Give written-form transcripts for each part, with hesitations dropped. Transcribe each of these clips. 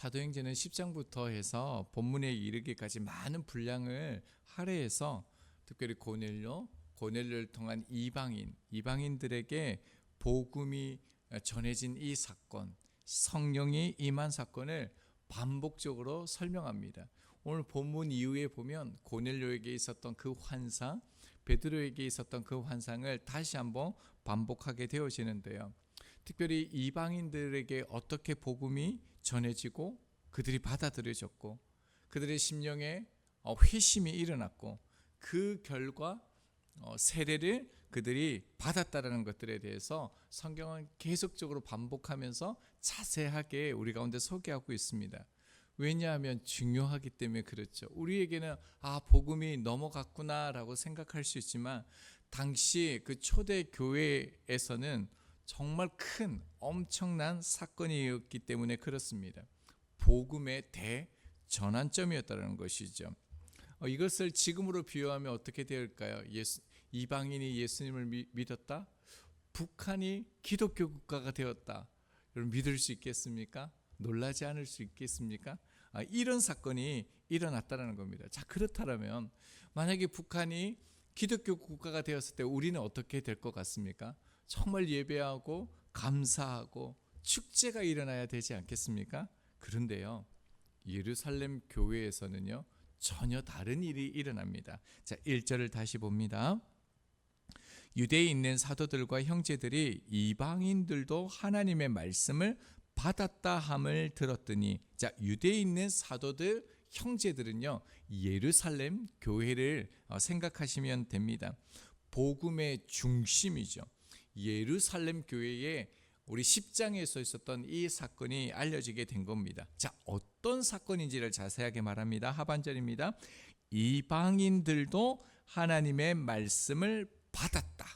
사도행전은 10장부터 해서 본문에 이르기까지 많은 분량을 할애해서 특별히 고넬료를 통한 이방인들에게 복음이 전해진 이 사건, 성령이 임한 사건을 반복적으로 설명합니다. 오늘 본문 이후에 보면 고넬료에게 있었던 그 환상, 베드로에게 있었던 그 환상을 다시 한번 반복하게 되어지는데요. 특별히 이방인들에게 어떻게 복음이 전해지고 그들이 받아들여졌고 그들의 심령에 회심이 일어났고 그 결과 세례를 그들이 받았다라는 것들에 대해서 성경은 계속적으로 반복하면서 자세하게 우리 가운데 소개하고 있습니다. 왜냐하면 중요하기 때문에 그렇죠. 우리에게는 복음이 넘어갔구나라고 생각할 수 있지만 당시 그 초대 교회에서는 정말 큰 엄청난 사건이었기 때문에 그렇습니다. 복음의 대전환점이었다는 것이죠. 이것을 지금으로 비유하면 어떻게 될까요? 이방인이 예수님을 믿었다? 북한이 기독교 국가가 되었다. 여러분 믿을 수 있겠습니까? 놀라지 않을 수 있겠습니까? 이런 사건이 일어났다는 겁니다. 자, 그렇다면 만약에 북한이 기독교 국가가 되었을 때 우리는 어떻게 될 것 같습니까? 정말 예배하고 감사하고 축제가 일어나야 되지 않겠습니까? 그런데요, 예루살렘 교회에서는요 전혀 다른 일이 일어납니다. 자, 1절을 다시 봅니다. 유대에 있는 사도들과 형제들이 이방인들도 하나님의 말씀을 받았다 함을 들었더니, 자, 유대에 있는 사도들, 형제들은요 예루살렘 교회를 생각하시면 됩니다. 복음의 중심이죠. 예루살렘 교회에 우리 10장에서 있었던 이 사건이 알려지게 된 겁니다. 자, 어떤 사건인지를 자세하게 말합니다. 하반절입니다. 이방인들도 하나님의 말씀을 받았다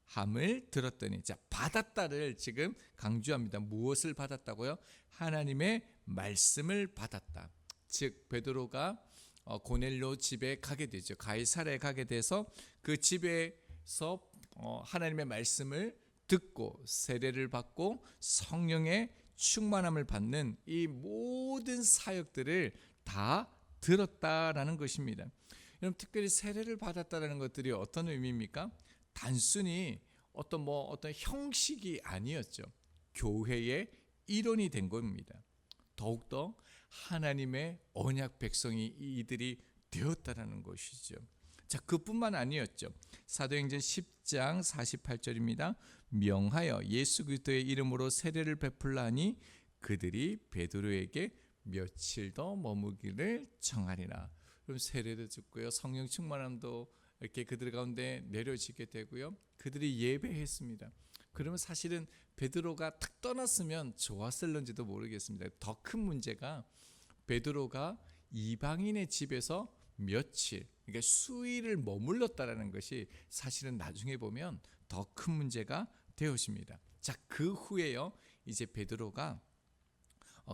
함을 들었더니, 자, 받았다를 지금 강조합니다. 무엇을 받았다고요? 하나님의 말씀을 받았다. 즉 베드로가 고넬료 집에 가게 되죠. 가이사랴에 가게 돼서 그 집에서 하나님의 말씀을 듣고 세례를 받고 성령의 충만함을 받는 이 모든 사역들을 다 들었다라는 것입니다. 여러분, 특별히 세례를 받았다라는 것들이 어떤 의미입니까? 단순히 어떤 형식이 아니었죠. 교회의 일원이 된 겁니다. 더욱더 하나님의 언약 백성이 이들이 되었다라는 것이죠. 자, 그뿐만 아니었죠. 사도행전 10장 48절입니다. 명하여 예수 그리스도의 이름으로 세례를 베풀라 하니 그들이 베드로에게 며칠 더 머무기를 청하리라. 그럼 세례도 듣고요, 성령 충만함도 이렇게 그들 가운데 내려지게 되고요, 그들이 예배했습니다. 그러면 사실은 베드로가 탁 떠났으면 좋았을런지도 모르겠습니다. 더 큰 문제가 베드로가 이방인의 집에서 며칠, 그러니까 수일을 머물렀다라는 것이 사실은 나중에 보면 더 큰 문제가 되어집니다. 자, 그 후에요, 이제 베드로가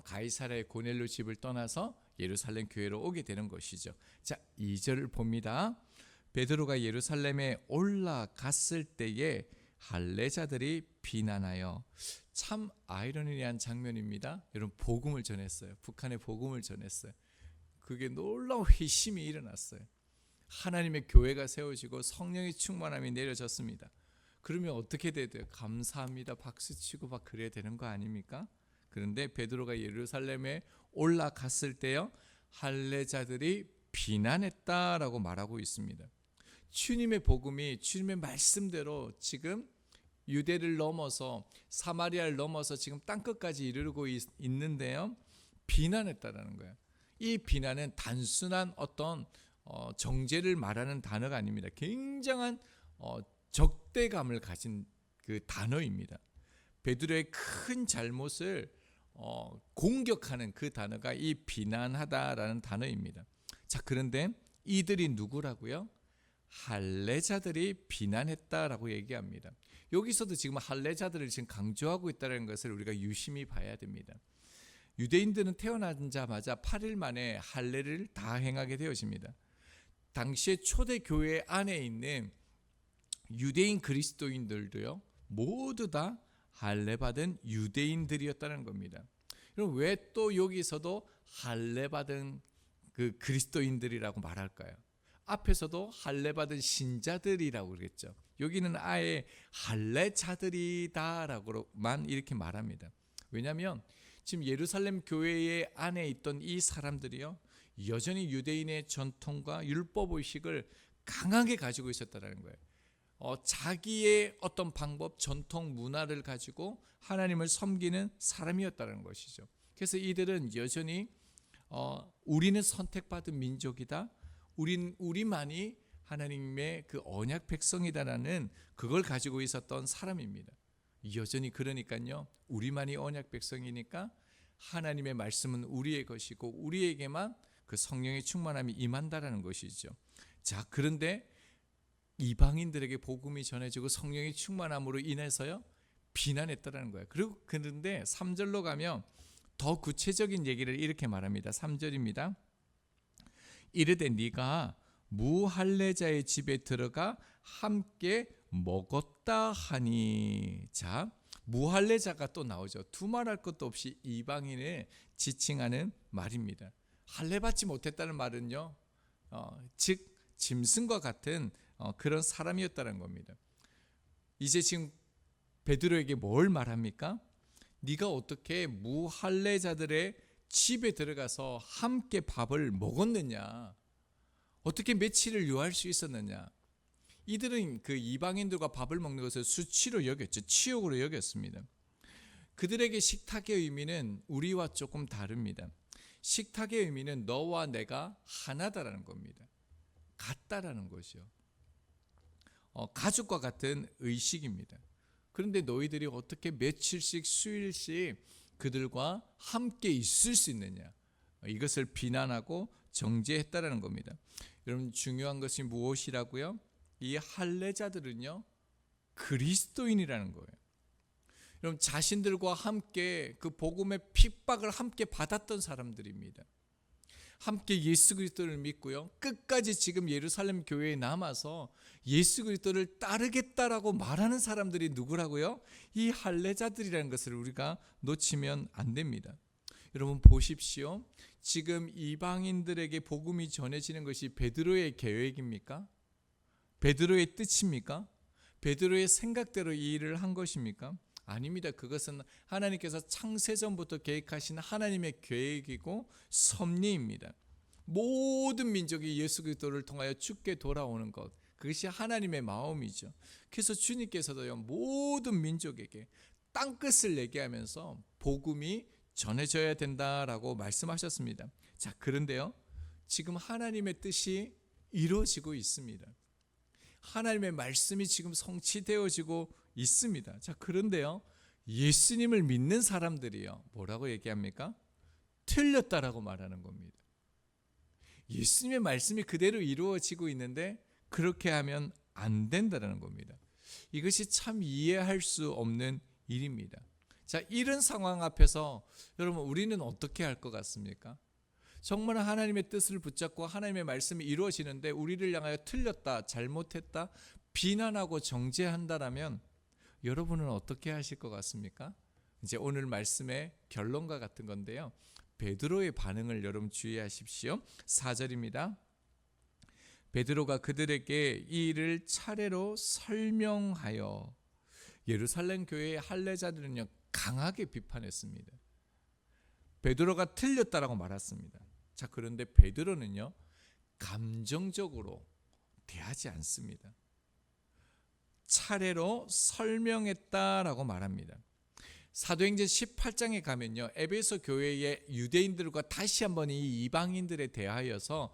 가이사랴의 고넬료 집을 떠나서 예루살렘 교회로 오게 되는 것이죠. 자, 2절을 봅니다. 베드로가 예루살렘에 올라갔을 때에 할례자들이 비난하여, 참 아이러니한 장면입니다. 여러분, 복음을 전했어요. 북한의 복음을 전했어요. 그게 놀라운 회심이 일어났어요. 하나님의 교회가 세워지고 성령의 충만함이 내려졌습니다. 그러면 어떻게 돼야 돼요? 감사합니다, 박수치고 막 그래야 되는 거 아닙니까? 그런데 베드로가 예루살렘에 올라갔을 때요, 할례자들이 비난했다라고 말하고 있습니다. 주님의 복음이 주님의 말씀대로 지금 유대를 넘어서 사마리아를 넘어서 지금 땅끝까지 이르고 있는데요, 비난했다라는 거예요. 이 비난은 단순한 어떤 정죄를 말하는 단어가 아닙니다. 굉장한 적대감을 가진 그 단어입니다. 베드로의 큰 잘못을 공격하는 그 단어가 이 비난하다라는 단어입니다. 자, 그런데 이들이 누구라고요? 할례자들이 비난했다라고 얘기합니다. 여기서도 지금 할례자들을 지금 강조하고 있다는 것을 우리가 유심히 봐야 됩니다. 유대인들은 태어나자마자 8일 만에 할례를 다 행하게 되어집니다. 당시에 초대 교회 안에 있는 유대인 그리스도인들도요, 모두 다 할례 받은 유대인들이었다는 겁니다. 그럼 왜 또 여기서도 할례 받은 그 그리스도인들이라고 말할까요? 앞에서도 할례 받은 신자들이라고 그랬죠. 여기는 아예 할례자들이다라고만 이렇게 말합니다. 왜냐하면 지금 예루살렘 교회의 안에 있던 이 사람들이요, 여전히 유대인의 전통과 율법 의식을 강하게 가지고 있었다는 거예요. 자기의 어떤 방법, 전통, 문화를 가지고 하나님을 섬기는 사람이었다는 것이죠. 그래서 이들은 여전히 우리는 선택받은 민족이다, 우리만이 하나님의 그 언약 백성이다라는 그걸 가지고 있었던 사람입니다. 여전히 그러니까요, 우리만이 언약 백성이니까 하나님의 말씀은 우리의 것이고 우리에게만 그 성령의 충만함이 임한다라는 것이죠. 자, 그런데 이방인들에게 복음이 전해지고 성령의 충만함으로 인해서요, 비난했다라는 거예요. 그런데 3절로 가면 더 구체적인 얘기를 이렇게 말합니다. 3절입니다. 이르되 네가 무할례자의 집에 들어가 함께 먹었다 하니. 자, 무할례자가 또 나오죠. 두말할 것도 없이 이방인을 지칭하는 말입니다. 할례 받지 못했다는 말은요, 즉 짐승과 같은 그런 사람이었다는 겁니다. 이제 지금 베드로에게 뭘 말합니까? 네가 어떻게 무할례자들의 집에 들어가서 함께 밥을 먹었느냐? 어떻게 며칠을 유할 수 있었느냐? 이들은 그 이방인들과 밥을 먹는 것을 수치로 여겼죠. 치욕으로 여겼습니다. 그들에게 식탁의 의미는 우리와 조금 다릅니다. 식탁의 의미는 너와 내가 하나다라는 겁니다. 같다라는 것이요. 가족과 같은 의식입니다. 그런데 너희들이 어떻게 며칠씩 수일씩 그들과 함께 있을 수 있느냐, 이것을 비난하고 정죄했다라는 겁니다. 여러분, 중요한 것이 무엇이라고요? 이 할례자들은요, 그리스도인이라는 거예요. 여러분, 자신들과 함께 그 복음의 핍박을 함께 받았던 사람들입니다. 함께 예수 그리스도를 믿고요, 끝까지 지금 예루살렘 교회에 남아서 예수 그리스도를 따르겠다라고 말하는 사람들이 누구라고요? 이 할례자들이라는 것을 우리가 놓치면 안 됩니다. 여러분 보십시오. 지금 이방인들에게 복음이 전해지는 것이 베드로의 계획입니까? 베드로의 뜻입니까? 베드로의 생각대로 이 일을 한 것입니까? 아닙니다. 그것은 하나님께서 창세전부터 계획하신 하나님의 계획이고 섭리입니다. 모든 민족이 예수 그리스도를 통하여 주께 돌아오는 것, 그것이 하나님의 마음이죠. 그래서 주님께서도요, 모든 민족에게 땅끝을 얘기하면서 복음이 전해져야 된다라고 말씀하셨습니다. 자, 그런데요, 지금 하나님의 뜻이 이루어지고 있습니다. 하나님의 말씀이 지금 성취되어지고 있습니다. 자, 그런데요, 예수님을 믿는 사람들이요, 뭐라고 얘기합니까? 틀렸다라고 말하는 겁니다. 예수님의 말씀이 그대로 이루어지고 있는데 그렇게 하면 안 된다는 겁니다. 이것이 참 이해할 수 없는 일입니다. 자, 이런 상황 앞에서 여러분, 우리는 어떻게 할 것 같습니까? 정말 하나님의 뜻을 붙잡고 하나님의 말씀이 이루어지는데 우리를 향하여 틀렸다, 잘못했다, 비난하고 정죄한다라면 여러분은 어떻게 하실 것 같습니까? 이제 오늘 말씀의 결론과 같은 건데요, 베드로의 반응을 여러분 주의하십시오. 4절입니다. 베드로가 그들에게 이 일을 차례로 설명하여. 예루살렘 교회의 할례자들은요, 강하게 비판했습니다. 베드로가 틀렸다라고 말했습니다. 자, 그런데 베드로는요, 감정적으로 대하지 않습니다. 차례로 설명했다라고 말합니다. 사도행전 18장에 가면요, 에베소 교회의 유대인들과 다시 한번 이 이방인들에 대하여서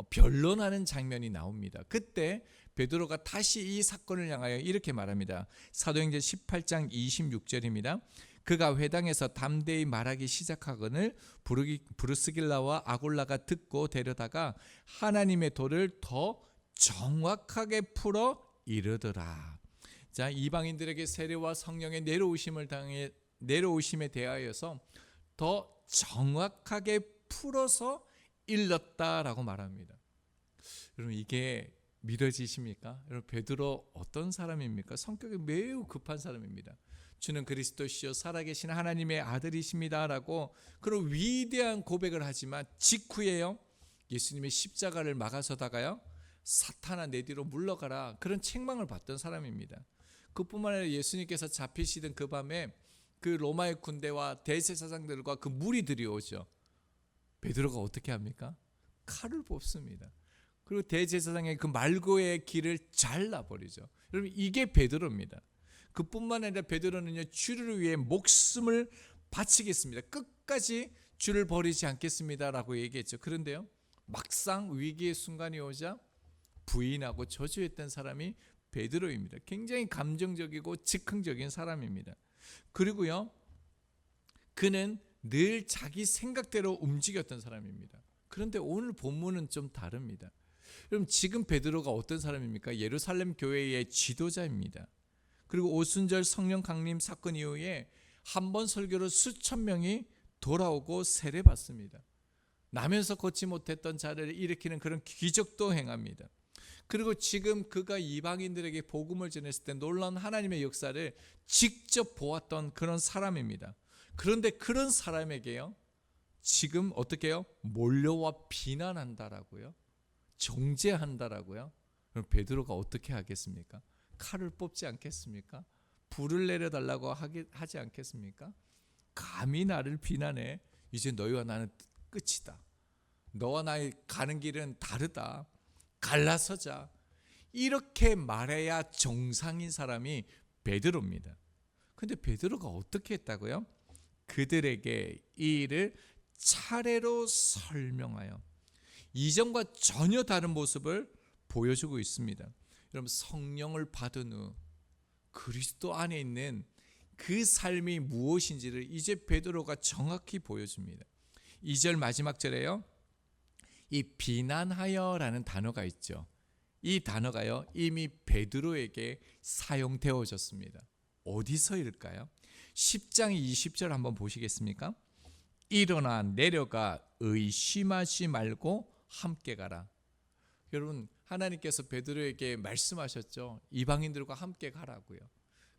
변론하는 장면이 나옵니다. 그때 베드로가 다시 이 사건을 향하여 이렇게 말합니다. 사도행전 18장 26절입니다. 그가 회당에서 담대히 말하기 시작하거늘 브루스길라와 아골라가 듣고 데려다가 하나님의 도를 더 정확하게 풀어 이르더라. 자, 이방인들에게 세례와 성령의 내려오심에 대하여서 더 정확하게 풀어서 일렀다라고 말합니다. 여러분, 이게 믿어지십니까? 여러분, 베드로 어떤 사람입니까? 성격이 매우 급한 사람입니다. 주는 그리스도시요 살아계신 하나님의 아들이십니다라고 그런 위대한 고백을 하지만 직후에요, 예수님의 십자가를 막아서다가요, 사탄아 내 뒤로 물러가라, 그런 책망을 받던 사람입니다. 그뿐만 아니라 예수님께서 잡히시던 그 밤에 그 로마의 군대와 대제사장들과 그 무리들이 오죠. 베드로가 어떻게 합니까? 칼을 뽑습니다. 그리고 대제사장의 그 말고의 길을 잘라버리죠. 여러분, 이게 베드로입니다. 그뿐만 아니라 베드로는요, 주를 위해 목숨을 바치겠습니다, 끝까지 주를 버리지 않겠습니다라고 얘기했죠. 그런데요, 막상 위기의 순간이 오자 부인하고 저주했던 사람이 베드로입니다. 굉장히 감정적이고 즉흥적인 사람입니다. 그리고요, 그는 늘 자기 생각대로 움직였던 사람입니다. 그런데 오늘 본문은 좀 다릅니다. 그럼 지금 베드로가 어떤 사람입니까? 예루살렘 교회의 지도자입니다. 그리고 오순절 성령 강림 사건 이후에 한 번 설교로 수천 명이 돌아오고 세례받습니다. 나면서 걷지 못했던 자를 일으키는 그런 기적도 행합니다. 그리고 지금 그가 이방인들에게 복음을 전했을 때 놀라운 하나님의 역사를 직접 보았던 그런 사람입니다. 그런데 그런 사람에게요, 지금 어떻게 해요? 몰려와 비난한다라고요? 정죄한다라고요? 그럼 베드로가 어떻게 하겠습니까? 칼을 뽑지 않겠습니까? 불을 내려달라고 하지 않겠습니까? 감히 나를 비난해. 이제 너희와 나는 끝이다. 너와 나의 가는 길은 다르다. 갈라서자. 이렇게 말해야 정상인 사람이 베드로입니다. 근데 베드로가 어떻게 했다고요? 그들에게 이 일을 차례로 설명하여 이전과 전혀 다른 모습을 보여주고 있습니다. 여러분, 성령을 받은 후 그리스도 안에 있는 그 삶이 무엇인지를 이제 베드로가 정확히 보여줍니다. 2절 마지막 절에요, 이 비난하여라는 단어가 있죠. 이 단어가요, 이미 베드로에게 사용되어졌습니다. 어디서일까요? 10장 20절 한번 보시겠습니까? 일어나 내려가 의심하지 말고 함께 가라. 여러분, 하나님께서 베드로에게 말씀하셨죠. 이방인들과 함께 가라고요.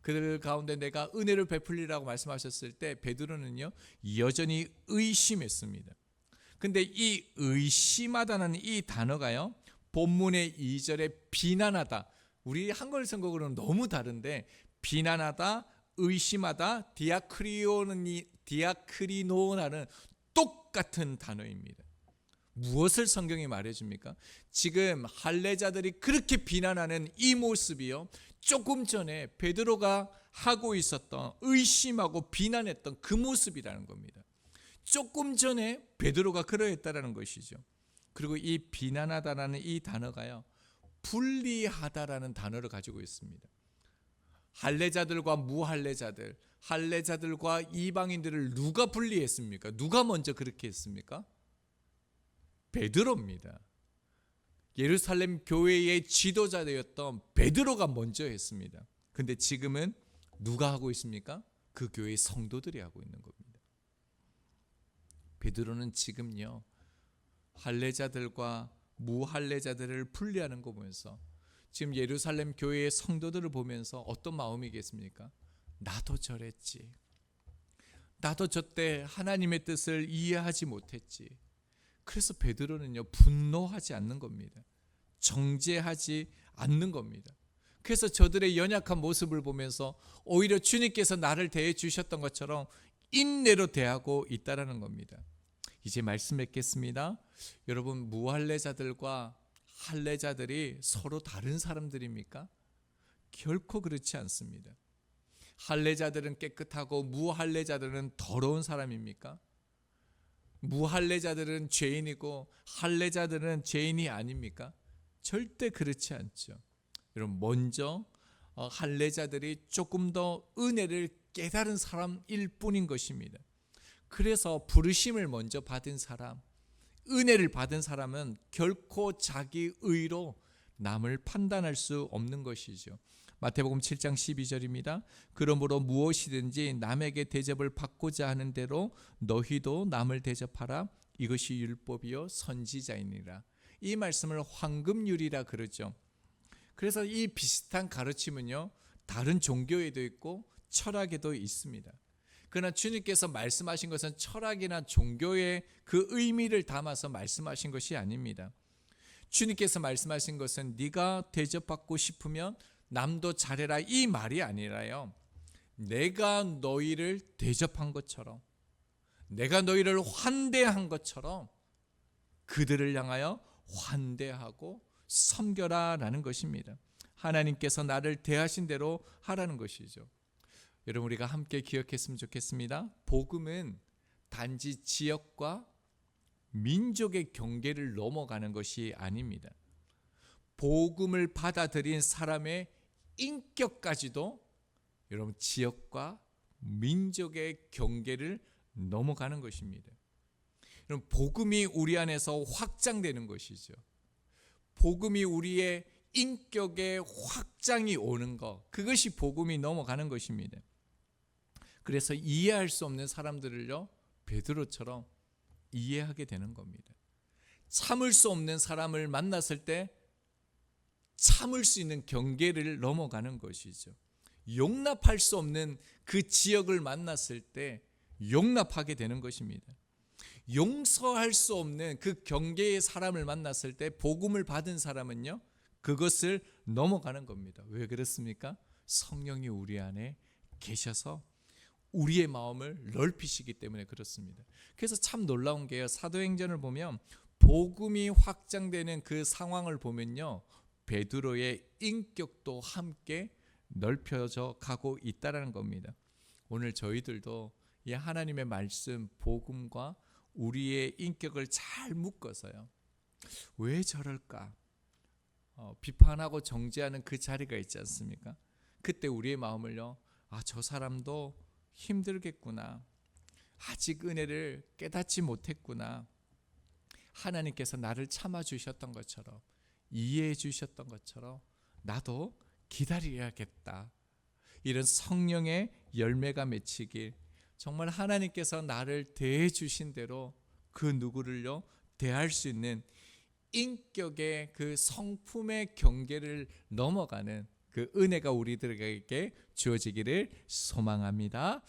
그들 가운데 내가 은혜를 베풀리라고 말씀하셨을 때 베드로는요, 여전히 의심했습니다. 근데 이 의심하다는 이 단어가요, 본문의 2절에 비난하다, 우리 한글 선곡으로는 너무 다른데 비난하다, 의심하다, 디아크리노라는 똑같은 단어입니다. 무엇을 성경이 말해줍니까? 지금 할례자들이 그렇게 비난하는 이 모습이요, 조금 전에 베드로가 하고 있었던 의심하고 비난했던 그 모습이라는 겁니다. 조금 전에 베드로가 그러했다라는 것이죠. 그리고 이 비난하다라는 이 단어가요, 분리하다라는 단어를 가지고 있습니다. 할례자들과 무할례자들, 할례자들과 이방인들을 누가 분리했습니까? 누가 먼저 그렇게 했습니까? 베드로입니다. 예루살렘 교회의 지도자되었던 베드로가 먼저 했습니다. 근데 지금은 누가 하고 있습니까? 그 교회의 성도들이 하고 있는 겁니다. 베드로는 지금요, 할례자들과 무할례자들을 분리하는 거 보면서 지금 예루살렘 교회의 성도들을 보면서 어떤 마음이겠습니까? 나도 저랬지. 나도 저때 하나님의 뜻을 이해하지 못했지. 그래서 베드로는요, 분노하지 않는 겁니다. 정죄하지 않는 겁니다. 그래서 저들의 연약한 모습을 보면서 오히려 주님께서 나를 대해 주셨던 것처럼 인내로 대하고 있다라는 겁니다. 이제 말씀 맺겠습니다. 여러분, 무할례자들과 할례자들이 서로 다른 사람들입니까? 결코 그렇지 않습니다. 할례자들은 깨끗하고 무할례자들은 더러운 사람입니까? 무할례자들은 죄인이고 할례자들은 죄인이 아닙니까? 절대 그렇지 않죠. 여러분, 먼저 할례자들이 조금 더 은혜를 깨달은 사람일 뿐인 것입니다. 그래서 부르심을 먼저 받은 사람, 은혜를 받은 사람은 결코 자기 의로 남을 판단할 수 없는 것이죠. 마태복음 7장 12절입니다. 그러므로 무엇이든지 남에게 대접을 받고자 하는 대로 너희도 남을 대접하라. 이것이 율법이요 선지자이니라. 이 말씀을 황금률이라 그러죠. 그래서 이 비슷한 가르침은요, 다른 종교에도 있고 철학에도 있습니다. 그러나 주님께서 말씀하신 것은 철학이나 종교의 그 의미를 담아서 말씀하신 것이 아닙니다. 주님께서 말씀하신 것은 네가 대접받고 싶으면 남도 잘해라 이 말이 아니라요. 내가 너희를 대접한 것처럼, 내가 너희를 환대한 것처럼 그들을 향하여 환대하고 섬겨라 라는 것입니다. 하나님께서 나를 대하신 대로 하라는 것이죠. 여러분, 우리가 함께 기억했으면 좋겠습니다. 복음은 단지 지역과 민족의 경계를 넘어가는 것이 아닙니다. 복음을 받아들인 사람의 인격까지도 여러분 지역과 민족의 경계를 넘어가는 것입니다. 여러분, 복음이 우리 안에서 확장되는 것이죠. 복음이 우리의 인격의 확장이 오는 것, 그것이 복음이 넘어가는 것입니다. 그래서 이해할 수 없는 사람들을요, 베드로처럼 이해하게 되는 겁니다. 참을 수 없는 사람을 만났을 때 참을 수 있는 경계를 넘어가는 것이죠. 용납할 수 없는 그 지역을 만났을 때 용납하게 되는 것입니다. 용서할 수 없는 그 경계의 사람을 만났을 때 복음을 받은 사람은요, 그것을 넘어가는 겁니다. 왜 그렇습니까? 성령이 우리 안에 계셔서 우리의 마음을 넓히시기 때문에 그렇습니다. 그래서 참 놀라운 게요, 사도행전을 보면 복음이 확장되는 그 상황을 보면요, 베드로의 인격도 함께 넓혀져 가고 있다는 겁니다. 오늘 저희들도 이 하나님의 말씀, 복음과 우리의 인격을 잘 묶어서요, 왜 저럴까? 비판하고 정죄하는 그 자리가 있지 않습니까? 그때 우리의 마음을요, 저 사람도 힘들겠구나, 아직 은혜를 깨닫지 못했구나, 하나님께서 나를 참아주셨던 것처럼, 이해해 주셨던 것처럼 나도 기다려야겠다, 이런 성령의 열매가 맺히길, 정말 하나님께서 나를 대해 주신 대로 그 누구를요 대할 수 있는 인격의 그 성품의 경계를 넘어가는 그 은혜가 우리들에게 주어지기를 소망합니다.